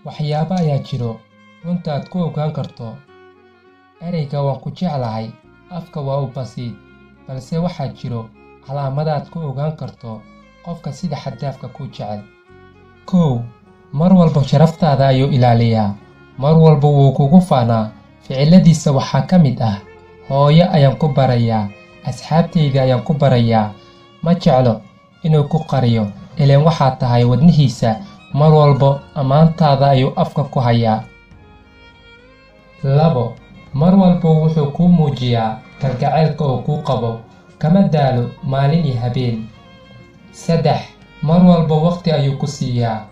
waxyaabo ayaa jiro runtaad ku ogaan karto. Ereyga waan ku jeclahay afka waa u basiid, balse waxaa jiro calaamadaad ku ogaan karto qofka sida xad-dhaafka ku jecel. 1. Mar walba sharaftaada ayuu ilaaliyaa. Mar walba wuu kugu faanaa. Ficiladiisa waxaa ka mid ah: hooyo ayaan ku barayaa, asxaabtayda ayaan ku barayaa. Ma jeclo inuu ku qariyo, ileen waxaa tahay wadnihiisa. Mar walba ammaantaada ayuu afka ku hayaa. 2. Mar walba wuxuu kuu muujiyaa kalgacaylka uu kuu qabo, kama daalo maalin iyo habeen. 3. Mar walba waqti ayuu ku siiyaa,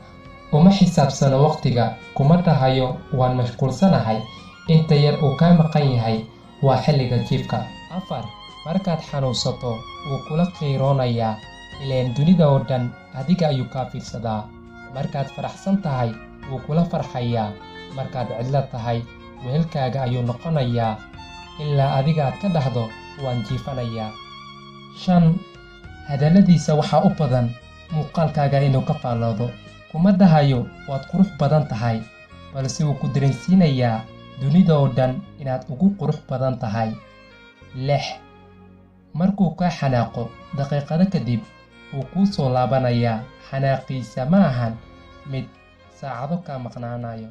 uma xisaabsano waqtiga, kuma dhahayo waan mashquulsanahay. Inta yar uu kaa maqan yahay waa xilliga jiifka. 4. Markaad xanuunsato wuu kula qiiroonayaa, ileen dunida oo dhan adiga ayuu kaa fiirsadaa. Markaad faraxsan tahay wuu kula farxayaa, markaad cidlo tahay wehelkaaga ayuu noqonayaa, ilaa adiga aad ka dhahdo waan jiifanayaa. 5. Hadalladiisa waxaa u badan muuqaalkaaga inuu ka faalloodo, kuma dhahayo waad qurux badan tahay, balse wuu ku dareensiinayaa dunida oo dhan inaad ugu qurux badan tahay. 6. Markuu kaa xanaaqo daqiiqado kadib wuu kuu soo laabanayaa. Xanaaqiisa ma ahan mid saacado kaa maqnaanayo.